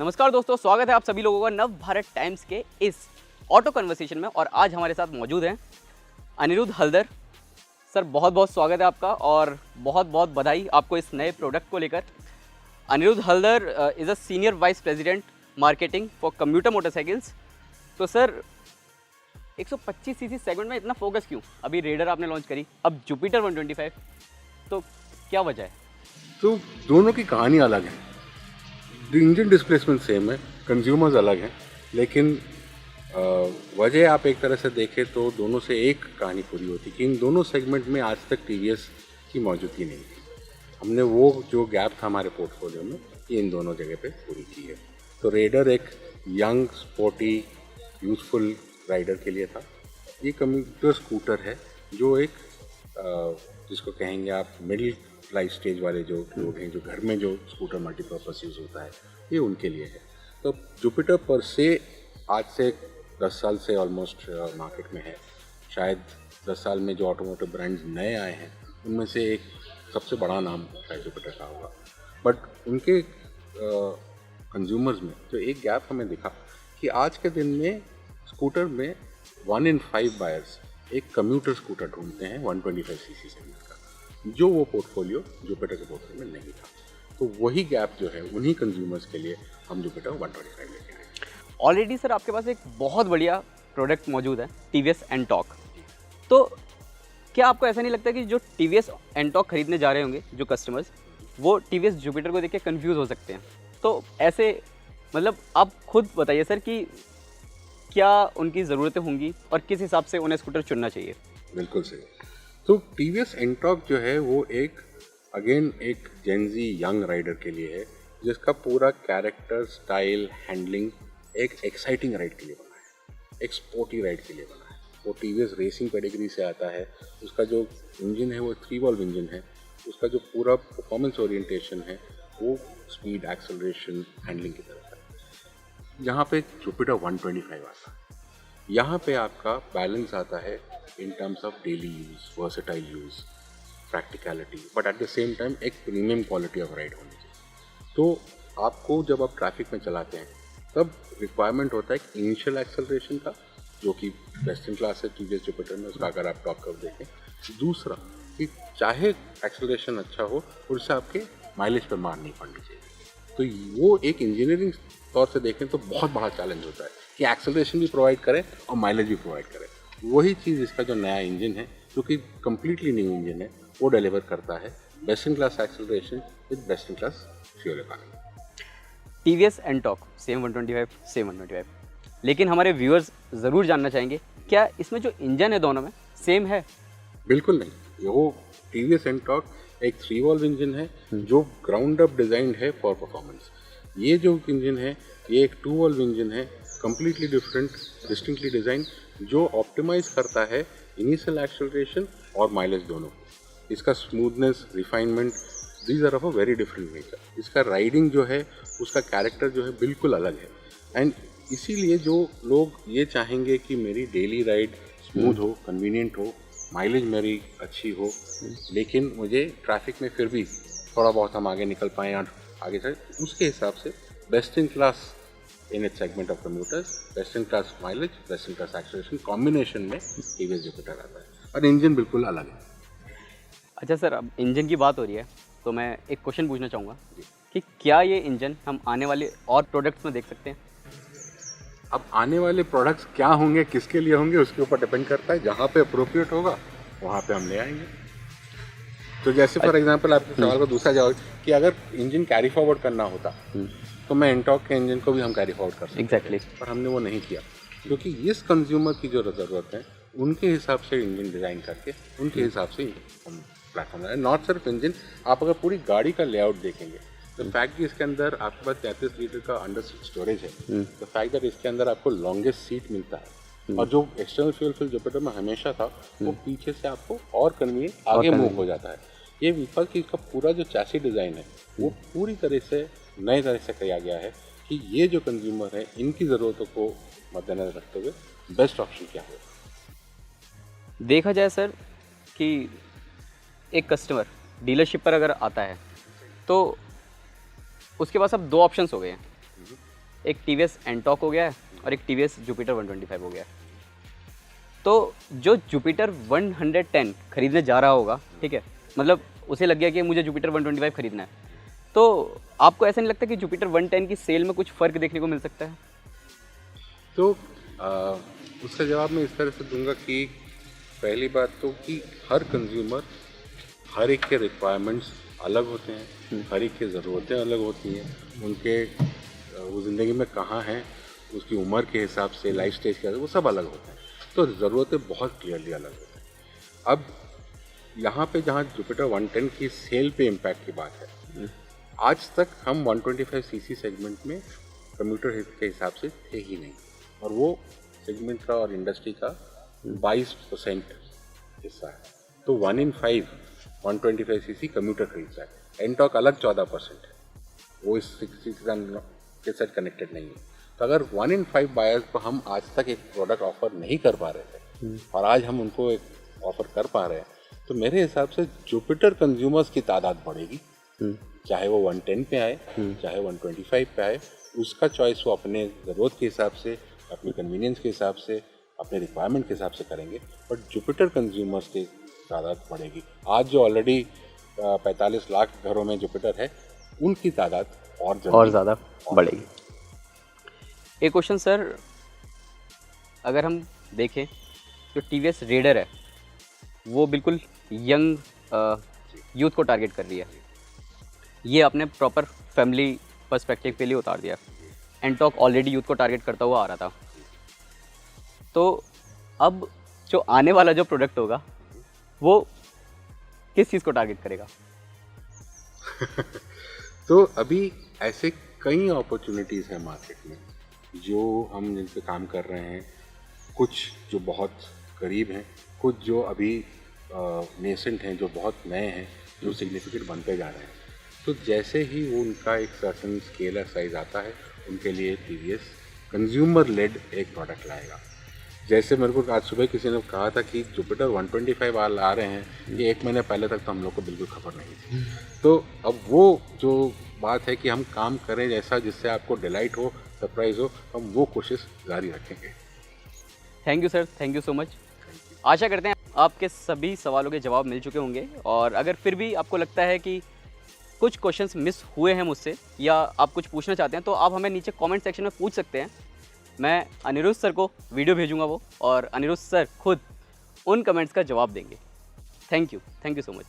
नमस्कार दोस्तों, स्वागत है आप सभी लोगों का नव भारत टाइम्स के इस ऑटो कन्वर्सेशन में। और आज हमारे साथ मौजूद हैं अनिरुद्ध हल्दर सर। बहुत बहुत स्वागत है आपका और बहुत बहुत बधाई आपको इस नए प्रोडक्ट को लेकर। Aniruddh Haldar is a senior vice president marketing for commuter motorcycles. तो सर 125 सीसी सेगमेंट में इतना फोकस क्यों? अभी रेडर आपने लॉन्च करी, अब जुपिटर 125, तो क्या वजह है? तो दोनों की कहानी अलग है। इंजन डिस्प्लेसमेंट सेम है, कंज्यूमर्स अलग हैं, लेकिन वजह आप एक तरह से देखें तो दोनों से एक कहानी पूरी होती कि इन दोनों सेगमेंट में आज तक टीवीएस की मौजूदगी नहीं थी। हमने वो जो गैप था हमारे पोर्टफोलियो में, ये इन दोनों जगह पे पूरी की है। तो रेडर एक यंग, स्पोर्टी, यूथफुल राइडर के लिए था। ये कम्यूटर स्कूटर है जो एक जिसको कहेंगे आप मिडिल लाइफ स्टेज वाले जो लोग हैं, जो घर में जो स्कूटर मल्टीपर्पज़ यूज़ होता है, ये उनके लिए है। तो जुपिटर पर से आज से 10 साल से ऑलमोस्ट मार्केट में है। शायद 10 साल में जो ऑटोमोटिव ब्रांड्स नए आए हैं उनमें से एक सबसे बड़ा नाम शायद जुपिटर का होगा। बट उनके कंज्यूमर्स में जो एक गैप हमें दिखा कि आज के दिन में स्कूटर में 1 in 5 बायर्स एक कम्यूटर स्कूटर ढूंढते हैं 125 सीसी सेगमेंट का, जो वो पोर्टफोलियो जुपिटर के पोर्टफोलियो में नहीं था। तो वही गैप जो है उन्हीं कंज्यूमर्स के लिए हम जुपिटर 125 लेके आए। ऑलरेडी सर आपके पास एक बहुत बढ़िया प्रोडक्ट मौजूद है, टीवीएस एनटॉर्क। तो क्या आपको ऐसा नहीं लगता कि जो टीवीएस एनटॉर्क खरीदने जा रहे होंगे जो कस्टमर्स, वो टीवीएस जुपिटर को देख के कन्फ्यूज़ हो सकते हैं? तो ऐसे मतलब आप खुद बताइए सर कि क्या उनकी ज़रूरतें होंगी और किस हिसाब से उन्हें स्कूटर चुनना चाहिए? बिल्कुल सही। तो टीवीएस एनटॉर्क जो है वो एक जेनजी यंग राइडर के लिए है, जिसका पूरा कैरेक्टर, स्टाइल, हैंडलिंग एक एक्साइटिंग राइड के लिए बना है, एक स्पोर्टी राइड के लिए बना है। वो टीवीएस रेसिंग पेडिग्री से आता है। उसका जो इंजन है वो 3 वॉल्व इंजन है। उसका जो पूरा परफॉर्मेंस ओरिएंटेशन है वो स्पीड, एक्सेलरेशन, हैंडलिंग की तरफ है। यहाँ पे जुपिटर 125 आता है। यहाँ पे आपका बैलेंस आता है in terms of daily use, versatile use, practicality, but at the same time एक प्रीमियम क्वालिटी ऑफ राइड होनी चाहिए। तो आपको जब आप ट्रैफिक में चलाते हैं तब रिक्वायरमेंट होता है एक इनिशियल एक्सेलरेशन का, जो कि बेस्ट इन क्लास है टीवीएस जुपिटर में, उसका अगर आप टॉप कर्व देखें। दूसरा कि चाहे एक्सेलरेशन अच्छा हो और उससे आपके माइलेज पर मार नहीं पड़नी चाहिए। तो वो एक इंजीनियरिंग तौर से देखें तो बहुत बड़ा चैलेंज होता है कि एक्सेलरेशन भी प्रोवाइड करें और माइलेज भी प्रोवाइड करें। वही चीज़ इसका जो नया इंजन है, जो कि कम्प्लीटली न्यू इंजन है, वो डिलीवर करता है best in class acceleration with best in class fuel economy. TVS Ntorq same 125, लेकिन हमारे व्यूअर्स ज़रूर जानना चाहेंगे क्या इसमें जो इंजन है दोनों में सेम है? बिल्कुल नहीं। वो टीवीएस एनटॉर्क एक 3 वॉल्व इंजन है जो ग्राउंड अप डिज़ाइंड है फॉर परफॉर्मेंस। ये जो इंजन है ये एक 2 वॉल्व इंजन है, कम्प्लीटली डिफरेंट, डिस्टिंक्टली डिज़ाइन, जो ऑप्टिमाइज करता है इनिशियल एक्सेलरेशन और माइलेज दोनों। इसका smoothness, refinement, these are of a very different nature. इसका राइडिंग जो है, उसका कैरेक्टर जो है बिल्कुल अलग है। एंड इसीलिए जो लोग ये चाहेंगे कि मेरी डेली राइड स्मूथ हो, कन्वीनियंट हो, माइलेज मेरी अच्छी हो, लेकिन मुझे ट्रैफिक में फिर भी थोड़ा बहुत हम आगे निकल पाएँ और आगे चले, उसके हिसाब से best in class in it segment of commuters, best in class mileage, best in class acceleration combination में टीवीएस जुपिटर आता है। और इंजन बिल्कुल अलग है। अच्छा सर, अब इंजन की बात हो रही है तो मैं एक क्वेश्चन पूछना चाहूँगा कि क्या ये इंजन हम आने वाले और प्रोडक्ट्स में देख सकते हैं? अब आने वाले प्रोडक्ट्स क्या होंगे, किसके लिए होंगे, उसके ऊपर डिपेंड करता है। जहाँ पे अप्रोप्रिएट होगा वहाँ पे हम ले आएंगे। तो जैसे फॉर एग्जांपल आपके सवाल का दूसरा जवाब कि अगर इंजन कैरी फॉरवर्ड करना होता तो मैं एनटॉर्क के इंजन को भी हम कैरी फॉरवर्ड कर सकते एग्जैक्टली, पर हमने वो नहीं किया, क्योंकि इस कंज्यूमर की जो ज़रूरत है उनके हिसाब से इंजन डिज़ाइन करके उनके हिसाब से हम प्लेटफॉर्म है। नॉट सिर्फ इंजन, आप अगर पूरी गाड़ी का लेआउट देखेंगे तो फैक्ट कि इसके अंदर आपके पास 33 लीटर का अंडर सीट स्टोरेज है, तो फैक्ट दैट इसके अंदर आपको लॉन्गेस्ट सीट मिलता है। और जो एक्सटर्नल फ्यूल फिल जुपिटर में हमेशा था वो पीछे से आपको और कन्वीनियंट आगे मूव हो जाता है। ये विफल कि इसका पूरा जो चैसी डिज़ाइन है वो पूरी तरह से नए तरह से किया गया है कि ये जो कंज्यूमर है इनकी ज़रूरतों को मद्देनजर रखते हुए बेस्ट ऑप्शन क्या होगा। देखा जाए सर कि एक कस्टमर डीलरशिप पर अगर आता है तो उसके पास अब 2 ऑप्शंस हो गए हैं एक TVS एंटॉक हो गया है और एक TVS जुपिटर 125 हो गया है। तो जो जुपिटर 110 खरीदने जा रहा होगा, ठीक है, मतलब उसे लग गया कि मुझे जुपिटर 125 खरीदना है, तो आपको ऐसा नहीं लगता कि जुपिटर 110 की सेल में कुछ फ़र्क देखने को मिल सकता है? तो उसका जवाब मैं इस तरह से दूंगा कि पहली बात तो कि हर कंज्यूमर, हर एक के रिक्वायरमेंट्स अलग होते हैं, हर एक की ज़रूरतें अलग होती हैं, उनके वो ज़िंदगी में कहाँ हैं, उसकी उम्र के हिसाब से, लाइफ स्टेज के हिसाब से, वो सब अलग होते हैं। तो ज़रूरतें बहुत क्लियरली अलग होती हैं। अब यहाँ पे जहाँ जुपिटर 110 की सेल पे इम्पैक्ट की बात है, आज तक हम 125 सीसी सेगमेंट में कम्यूटर के हिसाब से थे ही नहीं, और वो सेगमेंट का और इंडस्ट्री का 22% हिस्सा है। तो 1 in 5 125 सीसी कम्यूटर खरीदता है। एनटॉक अलग 14% है, वो इस के साथ कनेक्टेड नहीं है। तो अगर 1 in 5 बायर्स को हम आज तक एक प्रोडक्ट ऑफर नहीं कर पा रहे थे और आज हम उनको एक ऑफर कर पा रहे हैं, तो मेरे हिसाब से जुपिटर कंज्यूमर्स की तादाद बढ़ेगी, चाहे वो 110 पे आए, चाहे 125 पे आए, उसका चॉइस वो अपने ज़रूरत के हिसाब से, अपनी कन्वीनियंस के हिसाब से, अपने रिक्वायरमेंट के हिसाब से करेंगे। बट जुपिटर कंज्यूमर्स की तादाद बढ़ेगी। आज जो ऑलरेडी 45 लाख घरों में जुपिटर है, उनकी तादाद और ज़्यादा बढ़ेगी। एक क्वेश्चन सर, अगर हम देखें जो TVS रेडर है वो बिल्कुल यंग यूथ को टारगेट कर रही है, ये आपने प्रॉपर फैमिली पर्सपेक्टिव के लिए उतार दिया। एंटॉक ऑलरेडी यूथ को टारगेट करता हुआ आ रहा था, तो अब जो आने वाला जो प्रोडक्ट होगा वो किस चीज़ को टारगेट करेगा? तो अभी ऐसे कई अपॉर्चुनिटीज़ हैं मार्केट में जो हम जिन पे काम कर रहे हैं, कुछ जो बहुत करीब हैं, कुछ जो अभी नेसेंट हैं, जो बहुत नए हैं, जो सिग्निफिकेंट बनते जा रहे हैं। तो जैसे ही वो उनका एक सर्टन स्केल और साइज आता है, उनके लिए TVS कंज्यूमर लेड एक प्रोडक्ट लाएगा। जैसे मेरे को आज सुबह किसी ने कहा था कि जुपिटर 125 वाल आ रहे हैं, ये 1 महीने पहले तक तो हम लोग को बिल्कुल खबर नहीं थी। तो अब वो जो बात है कि हम काम करें जैसा जिससे आपको डिलाइट हो, सरप्राइज हो, हम वो कोशिश जारी रखेंगे। Thank you sir, thank you so much. आशा करते हैं आपके सभी सवालों के जवाब मिल चुके होंगे, और अगर फिर भी आपको लगता है कि कुछ क्वेश्चंस मिस हुए हैं मुझसे या आप कुछ पूछना चाहते हैं, तो आप हमें नीचे कमेंट सेक्शन में पूछ सकते हैं। मैं अनिरुद्ध सर को वीडियो भेजूंगा वो, और अनिरुद्ध सर खुद उन कमेंट्स का जवाब देंगे। Thank you so much.